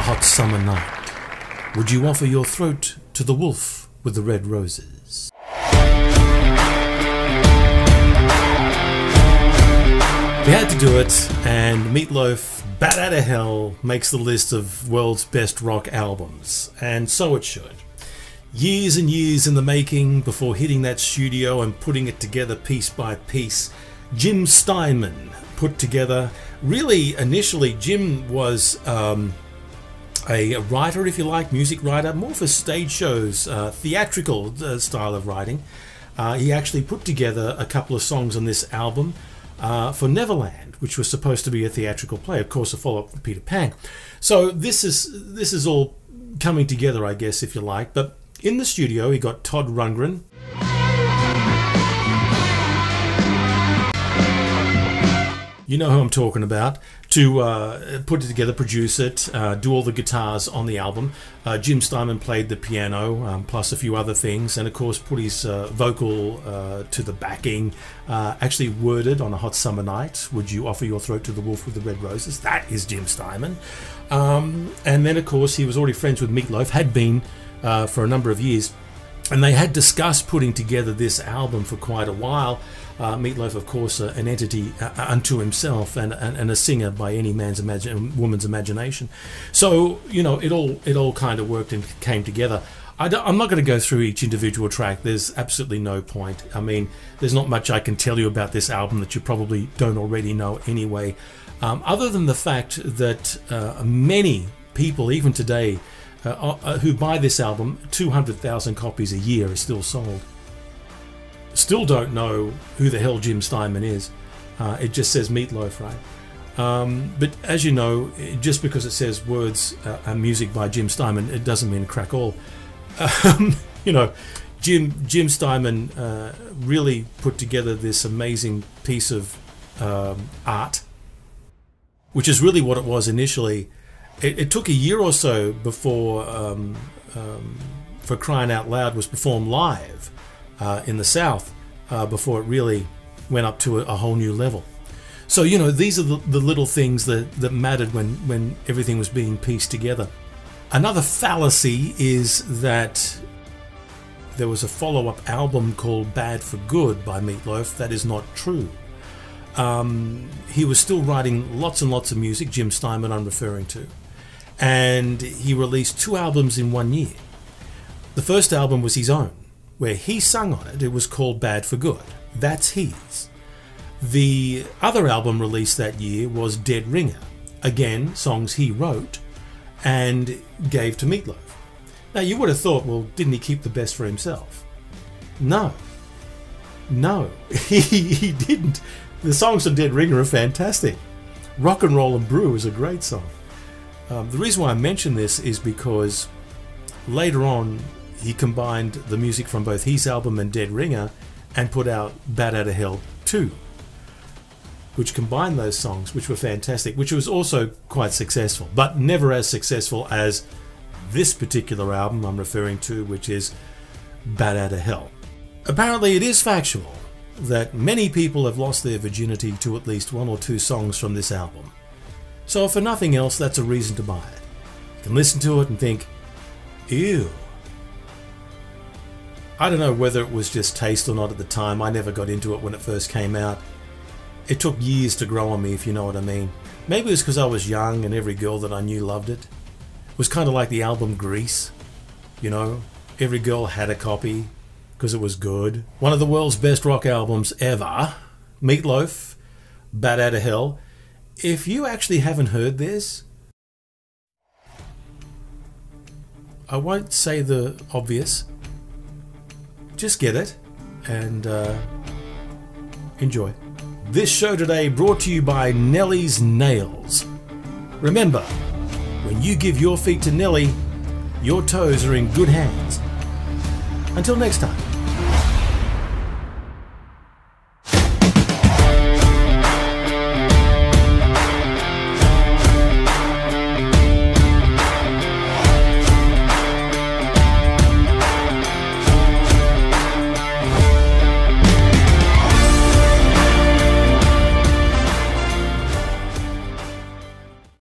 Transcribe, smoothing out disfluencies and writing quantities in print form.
hot summer night, would you offer your throat to the wolf with the red roses? We had to do it, and Meatloaf, Bat Outta Hell, makes the list of world's best rock albums, and so it should. Years and years in the making before hitting that studio and putting it together piece by piece. Jim Steinman put together, really initially Jim was a writer, if you like, music writer, more for stage shows, theatrical style of writing. He actually put together a couple of songs on this album for Neverland, which was supposed to be a theatrical play, of course a follow-up for Peter Pan. So this is all coming together, I guess, if you like. But in the studio he got Todd Rundgren, you know who I'm talking about, to put it together, produce it, do all the guitars on the album. Jim Steinman played the piano, plus a few other things, and of course put his vocal to the backing. Actually worded on a hot summer night, would you offer your throat to the wolf with the red roses? That is Jim Steinman. And then of course he was already friends with Meatloaf, had been for a number of years, and they had discussed putting together this album for quite a while. Meatloaf, of course, an entity unto himself, and a singer by any woman's imagination. So you know, it all kind of worked and came together. I'm not going to go through each individual track. There's absolutely no point. I mean, there's not much I can tell you about this album that you probably don't already know anyway, other than the fact that many people, even today, who buy this album, 200,000 copies a year are still sold, still don't know who the hell Jim Steinman is. It just says Meatloaf, right? But as you know, just because it says words and music by Jim Steinman, it doesn't mean crack all. You know, Jim Steinman really put together this amazing piece of art, which is really what it was initially. It took a year or so before For Crying Out Loud was performed live in the South, before it really went up to a whole new level. So you know, these are the little things that mattered when everything was being pieced together. Another fallacy is that there was a follow-up album called Bad for Good by Meatloaf. That is not true. He was still writing lots and lots of music, Jim Steinman I'm referring to, and he released 2 albums in 1 year. The first album was his own, where he sung on it. It was called Bad for Good. That's his. The other album released that year was Dead Ringer. Again, songs he wrote and gave to Meatloaf. Now you would have thought, well, didn't he keep the best for himself? No, he didn't. The songs on Dead Ringer are fantastic. Rock and Roll and Brew is a great song. The reason why I mention this is because later on he combined the music from both his album and Dead Ringer and put out Bat Outta Hell 2, which combined those songs, which were fantastic, which was also quite successful, but never as successful as this particular album I'm referring to, which is Bat Outta Hell. Apparently it is factual that many people have lost their virginity to at least 1 or 2 songs from this album. So for nothing else, that's a reason to buy it. You can listen to it and think, ew. I don't know whether it was just taste or not at the time. I never got into it when it first came out. It took years to grow on me, if you know what I mean. Maybe it was because I was young and every girl that I knew loved it. It was kind of like the album Grease. You know, every girl had a copy because it was good. One of the world's best rock albums ever. Meatloaf, Bat Outta Hell. If you actually haven't heard this, I won't say the obvious. Just get it and enjoy. This show today brought to you by Nellie's Nails. Remember, when you give your feet to Nellie, your toes are in good hands. Until next time.